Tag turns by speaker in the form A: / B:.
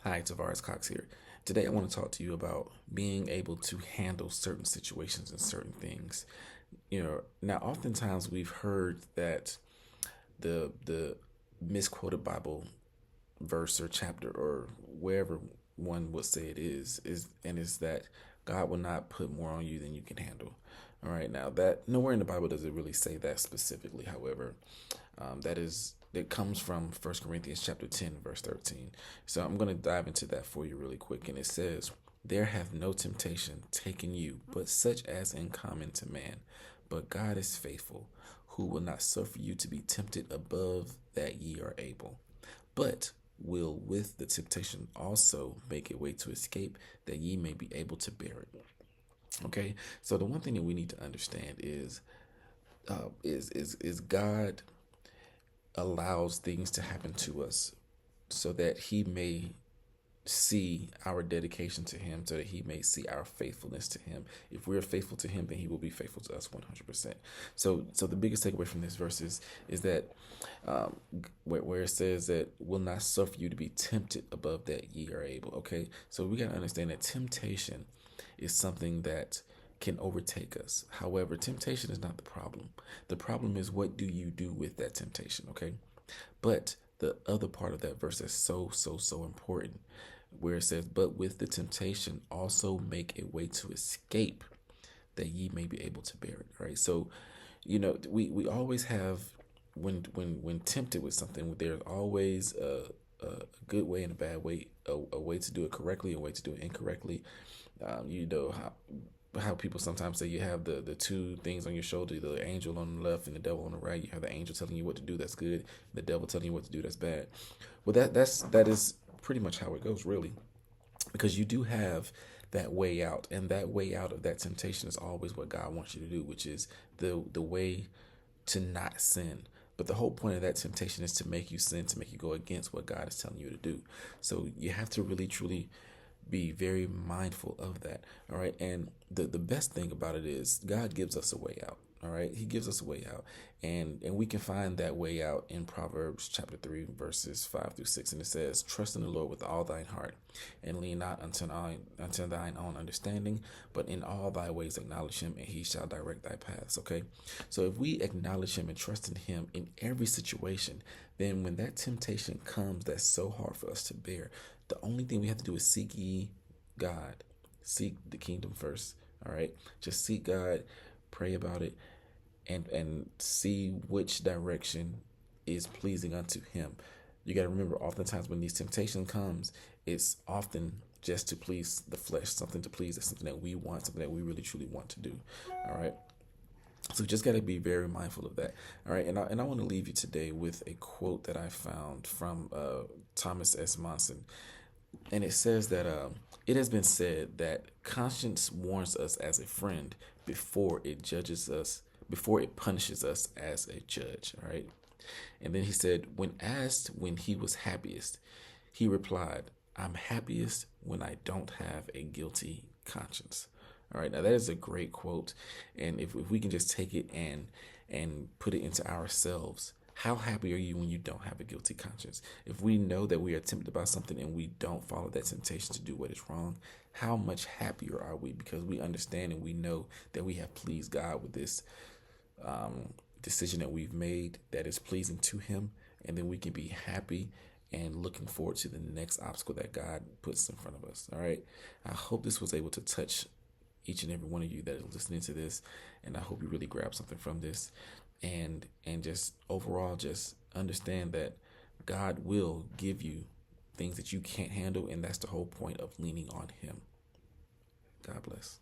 A: Hi, Tavaris Cox here. Today I want to talk to you about being able to handle certain situations and certain things. Now oftentimes we've heard that the misquoted Bible verse or chapter or wherever one would say it is that God will not put more on you than you can handle. All right, now that nowhere in the Bible does it really say that specifically. However, that comes from First Corinthians chapter 10, verse 13. So I'm going to dive into that for you really quick. And it says, "There hath no temptation taken you, but such as in common to man. But God is faithful, who will not suffer you to be tempted above that ye are able, but will with the temptation also make a way to escape, that ye may be able to bear it." Okay, so the one thing that we need to understand is God allows things to happen to us so that He may see our dedication to Him, so that He may see our faithfulness to Him. If we're faithful to Him, then He will be faithful to us 100%. So the biggest takeaway from this verse is that um, where it says that will not suffer you to be tempted above that ye are able. Okay, so we got to understand that temptation is something that can overtake us. However, temptation is not the problem. The problem is, what do you do with that temptation? Okay, but the other part of that verse is so important, where it says, "But with the temptation also make a way to escape, that ye may be able to bear it." Right. So, we always have, when tempted with something, there's always a good way and a bad way, a way to do it correctly, a way to do it incorrectly. How people sometimes say you have the two things on your shoulder, the angel on the left and the devil on the right. You have the angel telling you what to do, that's good, the devil telling you what to do, that's bad. Well, that is pretty much how it goes, really, because you do have that way out, and that way out of that temptation is always what God wants you to do, which is the way to not sin. But the whole point of that temptation is to make you sin, to make you go against what God is telling you to do. So you have to really truly be very mindful of that. All right. And the best thing about it is God gives us a way out. All right. He gives us a way out. And we can find that way out in Proverbs chapter 3, verses 5 through 6. And it says, "Trust in the Lord with all thine heart, and lean not unto thine own understanding, but in all thy ways acknowledge him, and he shall direct thy paths." Okay. So if we acknowledge him and trust in him in every situation, then when that temptation comes that's so hard for us to bear, the only thing we have to do is seek ye God. Seek the kingdom first. All right. Just seek God, pray about it, and see which direction is pleasing unto Him. You got to remember, oftentimes when these temptation comes, it's often just to please the flesh, something to please, that's something that we want, something that we really truly want to do. All right. So we just got to be very mindful of that. All right. And I want to leave you today with a quote that I found from Thomas S. Monson. And it says that it has been said that conscience warns us as a friend before it judges us, before it punishes us as a judge. All right. And then he said, when asked when he was happiest, he replied, "I'm happiest when I don't have a guilty conscience." All right. Now that is a great quote. And if we can just take it and put it into ourselves, how happy are you when you don't have a guilty conscience? If we know that we are tempted by something and we don't follow that temptation to do what is wrong, how much happier are we? Because we understand and we know that we have pleased God with this decision that we've made that is pleasing to Him. And then we can be happy and looking forward to the next obstacle that God puts in front of us. All right. I hope this was able to touch each and every one of you that is listening to this, and I hope you really grab something from this, and just overall just understand that God will give you things that you can't handle, and that's the whole point of leaning on Him. God bless.